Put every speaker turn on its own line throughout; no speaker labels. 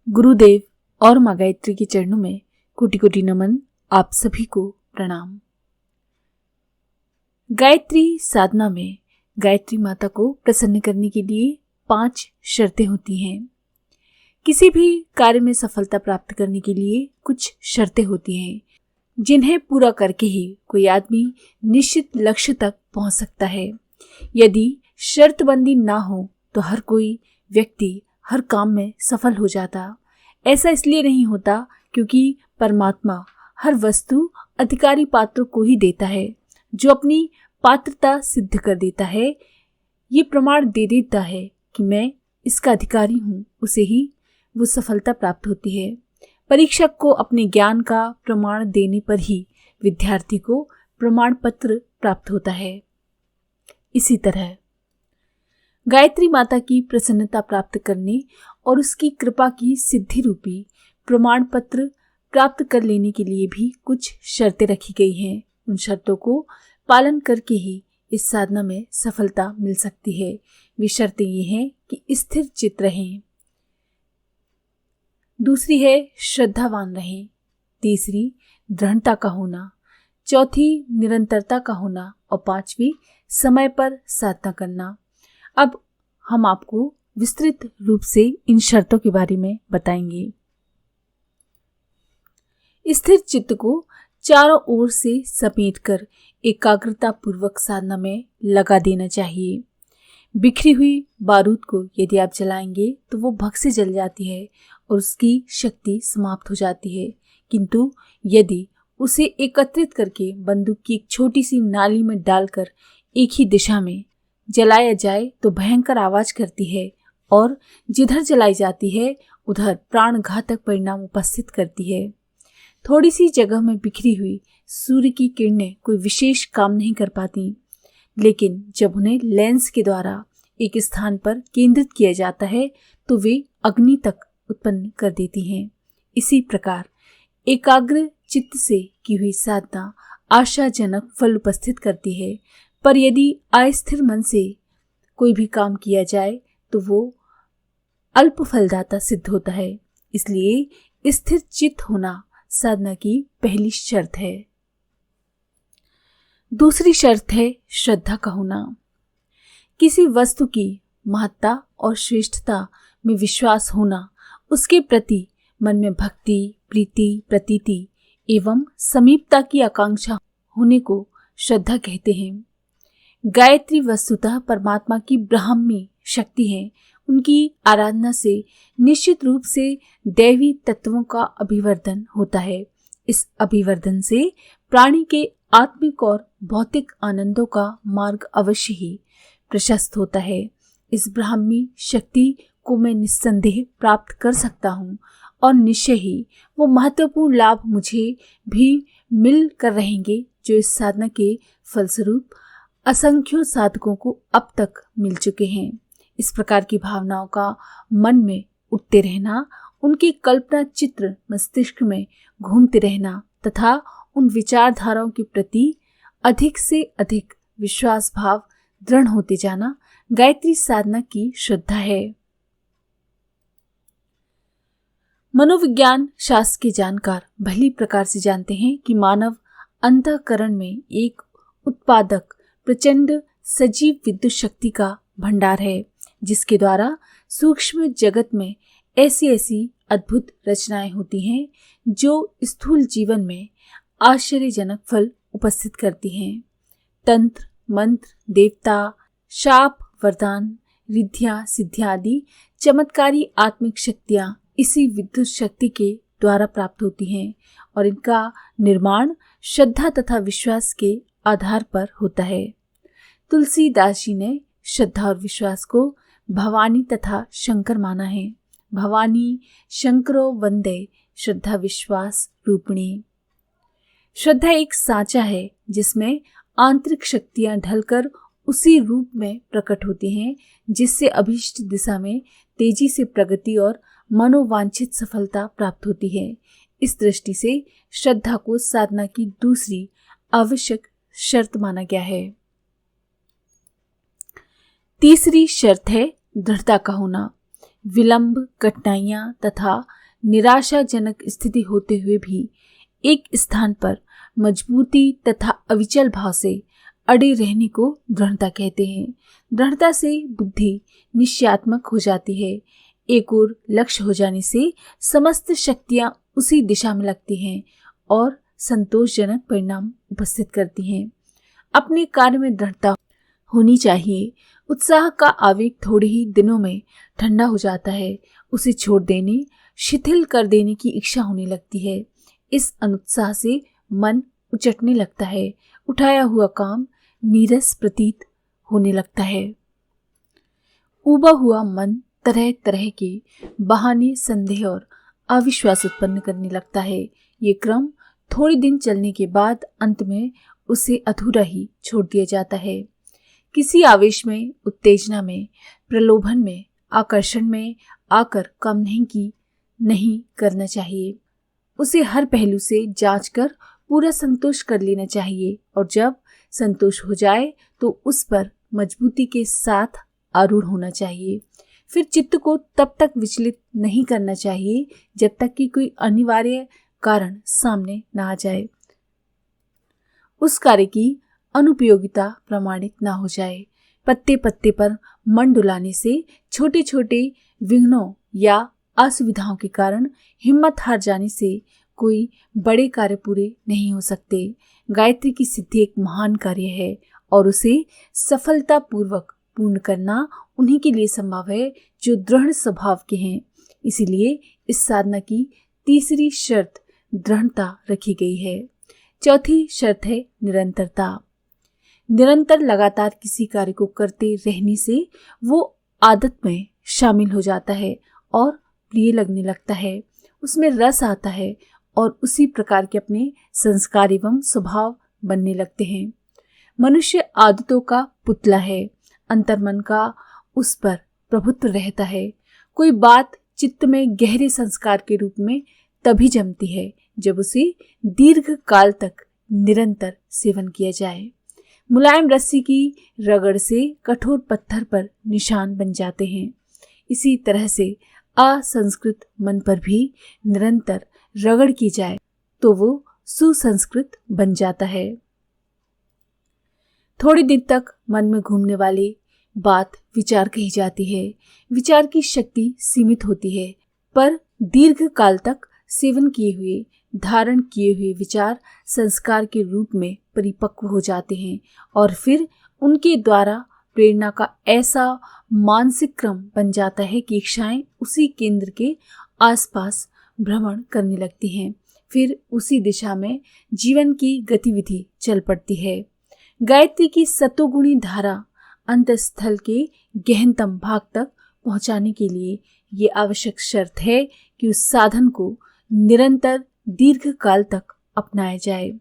गुरुदेव और माँ गायत्री के चरणों में कोटि कोटि नमन। आप सभी को प्रणाम। गायत्री साधना में गायत्री माता को प्रसन्न करने के लिए 5 शर्तें होती हैं। किसी भी कार्य में सफलता प्राप्त करने के लिए कुछ शर्तें होती हैं जिन्हें पूरा करके ही कोई आदमी निश्चित लक्ष्य तक पहुंच सकता है। यदि शर्तबंदी ना हो तो हर कोई व्यक्ति हर काम में सफल हो जाता। ऐसा इसलिए नहीं होता क्योंकि परमात्मा हर वस्तु अधिकारी पात्रों को ही देता है। जो अपनी पात्रता सिद्ध कर देता है, ये प्रमाण दे देता है कि मैं इसका अधिकारी हूँ, उसे ही वो सफलता प्राप्त होती है। परीक्षक को अपने ज्ञान का प्रमाण देने पर ही विद्यार्थी को प्रमाण पत्र प्राप्त होता है। इसी तरह गायत्री माता की प्रसन्नता प्राप्त करने और उसकी कृपा की सिद्धि रूपी प्रमाण पत्र प्राप्त कर लेने के लिए भी कुछ शर्तें रखी गई हैं। उन शर्तों को पालन करके ही इस साधना में सफलता मिल सकती है। वे शर्तें ये हैं कि स्थिर चित्त रहें, दूसरी है श्रद्धावान रहें, तीसरी दृढ़ता का होना, चौथी निरंतरता का होना और 5वीं समय पर साधना करना। अब हम आपको विस्तृत रूप से इन शर्तों के बारे में बताएंगे। स्थिर चित्त को चारों ओर से समेटकर एकाग्रता पूर्वक साधना में लगा देना चाहिए। बिखरी हुई बारूद को यदि आप जलाएंगे तो वो भग से जल जाती है और उसकी शक्ति समाप्त हो जाती है, किंतु यदि उसे एकत्रित करके बंदूक की एक छोटी सी नाली में डालकर एक ही दिशा में जलाया जाए तो भयंकर आवाज करती है और जिधर जलाई जाती है उधर प्राण घातक परिणाम उपस्थित करती है। थोड़ी सी जगह में बिखरी हुई सूर्य की किरणें कोई विशेष काम नहीं कर पाती, लेकिन जब उन्हें लेंस के द्वारा एक स्थान पर केंद्रित किया जाता है तो वे अग्नि तक उत्पन्न कर देती हैं। इसी प्रकार एकाग्र चित्त से की हुई साधना आशाजनक फल उपस्थित करती है, पर यदि अस्थिर मन से कोई भी काम किया जाए तो वो अल्प फलदाता सिद्ध होता है। इसलिए स्थिर चित्त होना साधना की पहली शर्त है। दूसरी शर्त है श्रद्धा का होना। किसी वस्तु की महत्ता और श्रेष्ठता में विश्वास होना, उसके प्रति मन में भक्ति, प्रीति, प्रतीति एवं समीपता की आकांक्षा होने को श्रद्धा कहते हैं। गायत्री वस्तुतः परमात्मा की ब्राह्मी शक्ति है। उनकी आराधना से निश्चित रूप से दैवी तत्वों का अभिवर्धन होता है। इस अभिवर्धन से प्राणी के आत्मिक और भौतिक आनंदों का मार्ग अवश्य ही प्रशस्त होता है। इस ब्राह्मी शक्ति को मैं निस्संदेह प्राप्त कर सकता हूँ और निश्चय ही वो महत्वपूर्ण लाभ मुझे भी मिल कर रहेंगे जो इस साधना के फलस्वरूप असंख्यों साधकों को अब तक मिल चुके हैं। इस प्रकार की भावनाओं का मन में उठते रहना, उनके कल्पना चित्र मस्तिष्क में घूमते रहना तथा उन विचारधाराओं के प्रति अधिक से अधिक विश्वास भाव दृढ़ होते जाना गायत्री साधना की श्रद्धा है। मनोविज्ञान शास्त्र के जानकार भली प्रकार से जानते हैं कि मानव अंतःकरण में एक उत्पादक प्रचंड सजीव विद्युत शक्ति का भंडार है, जिसके द्वारा सूक्ष्म जगत में ऐसी ऐसी अद्भुत रचनाएं होती हैं जो स्थूल जीवन में आश्चर्यजनक फल उपस्थित करती हैं। तंत्र, मंत्र, देवता, शाप, वरदान, रिद्धियां, सिद्धियां आदि चमत्कारी आत्मिक शक्तियां इसी विद्युत शक्ति के द्वारा प्राप्त होती हैं और इनका निर्माण श्रद्धा तथा विश्वास के आधार पर होता है। तुलसीदास जी ने श्रद्धा और विश्वास को भवानी तथा शंकर माना है। भवानी शंकरो वंदे श्रद्धा विश्वास रूपिणी। श्रद्धा एक सांचा है जिसमें आंतरिक शक्तियां ढलकर उसी रूप में प्रकट होती हैं जिससे अभीष्ट दिशा में तेजी से प्रगति और मनोवांछित सफलता प्राप्त होती है। इस दृष्टि से श्रद्धा को साधना की दूसरी आवश्यक शर्त माना गया है। तीसरी शर्त है दृढ़ता का होना। विलंब, कठिनाइयां तथा निराशाजनक स्थिति होते हुए भी एक स्थान पर मजबूती तथा अविचल भाव से अड़े रहने को दृढ़ता कहते हैं। दृढ़ता से बुद्धि निश्चयात्मक हो जाती है। एक और लक्ष्य हो जाने से समस्त शक्तियां उसी दिशा में लगती हैं और संतोषजनक परिणाम उपस्थित करती हैं। अपने कार्य में दृढ़ता होनी चाहिए। उत्साह का आवेग थोड़े ही दिनों में ठंडा हो जाता है। उसे छोड़ देने, शिथिल कर देने की इच्छा होने लगती है। इस अनुत्साह से मन उचटने लगता है। उठाया हुआ काम नीरस प्रतीत होने लगता है। उबा हुआ मन तरह तरह के बहाने, संदेह और अविश्वास उत्पन्न करने लगता है। ये क्रम थोड़े दिन चलने के बाद अंत में उसे अधूरा ही छोड़ दिया जाता है। किसी आवेश में, उत्तेजना में, प्रलोभन में, आकर्षण में आकर काम नहीं करना चाहिए। उसे हर पहलू से जांचकर पूरा संतोष कर लेना चाहिए और जब संतोष हो जाए तो उस पर मजबूती के साथ आरूढ़ होना चाहिए। फिर चित्त को तब तक विचलित नहीं करना चाहिए जब तक कि कोई अनिवार्य कारण सामने न आ जाए, उस कार्य की अनुपयोगिता प्रमाणित न हो जाए। पत्ते पत्ते पर मन डुलाने से छोटे छोटे विघ्नों या असुविधाओं के कारण हिम्मत हार जाने से कोई बड़े कार्य पूरे नहीं हो सकते। गायत्री की सिद्धि एक महान कार्य है और उसे सफलतापूर्वक पूर्ण करना उन्हीं के लिए संभव है जो दृढ़ स्वभाव के हैं। इसीलिए इस साधना की तीसरी शर्त दृढ़ता रखी गई है। चौथी शर्त है निरंतरता। निरंतर लगातार किसी कार्य को करते रहने से वो आदत में शामिल हो जाता है और प्रिय लगने लगता है। उसमें रस आता है और उसी प्रकार के अपने संस्कार एवं स्वभाव बनने लगते हैं। मनुष्य आदतों का पुतला है। अंतर्मन का उस पर प्रभुत्व रहता है। कोई बात चित्त में गहरे संस्कार के रूप में तभी जमती है जब उसे दीर्घ काल तक निरंतर सेवन किया जाए। मुलायम रस्सी की रगड़ से कठोर पत्थर पर निशान बन जाते हैं। इसी तरह से असंस्कृत मन पर भी निरंतर रगड़ की जाए तो वो सुसंस्कृत बन जाता है। थोड़ी देर तक मन में घूमने वाली बात विचार कही जाती है। विचार की शक्ति सीमित होती है, पर दीर्घ काल तक सेवन किए हुए, धारण किए हुए विचार संस्कार के रूप में परिपक्व हो जाते हैं और फिर उनके द्वारा प्रेरणा का ऐसा मानसिक क्रम बन जाता है कि इच्छाएं उसी केंद्र के आसपास भ्रमण करने लगती हैं। फिर उसी दिशा में जीवन की गतिविधि चल पड़ती है। गायत्री की सतोगुणी धारा अंतस्थल के गहनतम भाग तक पहुंचाने के लिए ये आवश्यक शर्त है कि उस साधन को निरंतर दीर्घ काल तक अपनाया जाए।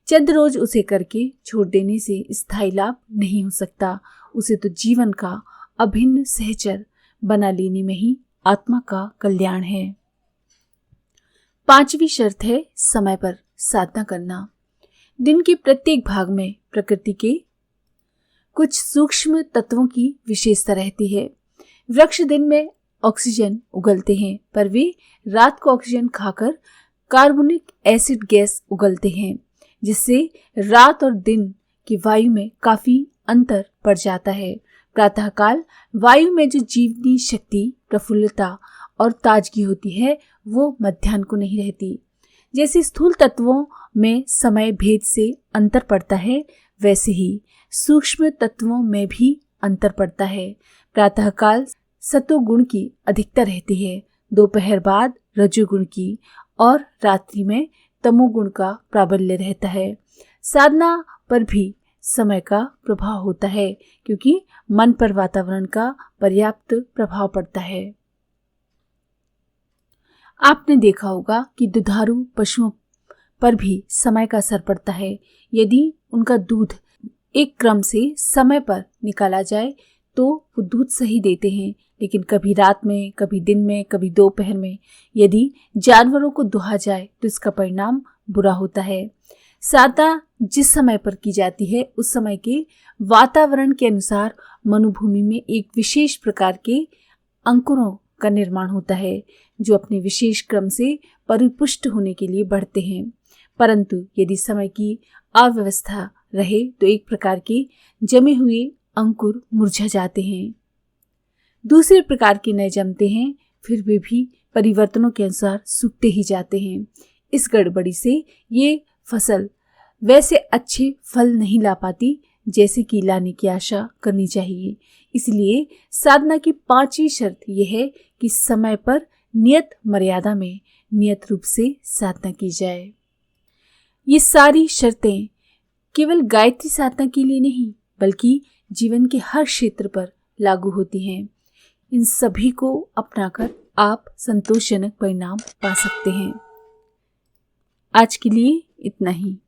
चंद रोज उसे करके छोड़ देने से स्थायी लाभ नहीं हो सकता। उसे तो जीवन का अभिन्न सहचर बना लेने में ही आत्मा का कल्याण है। पांचवी शर्त है समय पर साधना करना। दिन के प्रत्येक भाग में प्रकृति के कुछ सूक्ष्म तत्वों की विशेषता रहती है। वृक्ष दिन में ऑक्सीजन उगलते हैं, पर वे रात को ऑक्सीजन खाकर कार्बोनिक एसिड गैस उगलते हैं, जिससे रात और दिन की वायु में काफी अंतर पड़ जाता है। प्रातःकाल वायु में जो जीवनी शक्ति, प्रफुल्लता और ताजगी होती है, वो मध्याह्न को नहीं रहती। जैसे स्थूल तत्वों में समय भेद से अंतर पड़ता है, वैसे ही सूक्ष्म तत्वों में भी अंतर पड़ता है। प्रातःकाल सतोगुण की अधिकता रहती है, दोपहर बाद रजोगुण की और रात्रि में तमोगुण का प्राबल्य रहता है। साधना पर भी समय का प्रभाव होता है, क्योंकि मन पर वातावरण का पर्याप्त प्रभाव पड़ता है। आपने देखा होगा कि दुधारू पशुओं पर भी समय का असर पड़ता है। यदि उनका दूध एक क्रम से समय पर निकाला जाए तो वो दूध सही देते हैं, लेकिन कभी रात में, कभी दिन में, कभी दोपहर में यदि जानवरों को दुहा जाए तो इसका परिणाम बुरा होता है। साधना जिस समय पर की जाती है, उस समय के वातावरण के अनुसार मनुभूमि में एक विशेष प्रकार के अंकुरों का निर्माण होता है, जो अपने विशेष क्रम से परिपुष्ट होने के लिए बढ़ते हैं। परंतु यदि समय की अव्यवस्था रहे तो एक प्रकार के जमे हुए अंकुर मुरझा जाते हैं। दूसरे प्रकार के नए जमते हैं, फिर वे भी परिवर्तनों के अनुसार सूखते ही जाते हैं। इस गड़बड़ी से ये फसल वैसे अच्छे फल नहीं ला पाती जैसे कि लाने की आशा करनी चाहिए। इसलिए साधना की 5वीं शर्त यह है कि समय पर नियत मर्यादा में नियत रूप से साधना की जाए। ये सारी शर्तें केवल गायत्री साधना के लिए नहीं बल्कि जीवन के हर क्षेत्र पर लागू होती हैं। इन सभी को अपनाकर आप संतोषजनक परिणाम पा सकते हैं। आज के लिए इतना ही।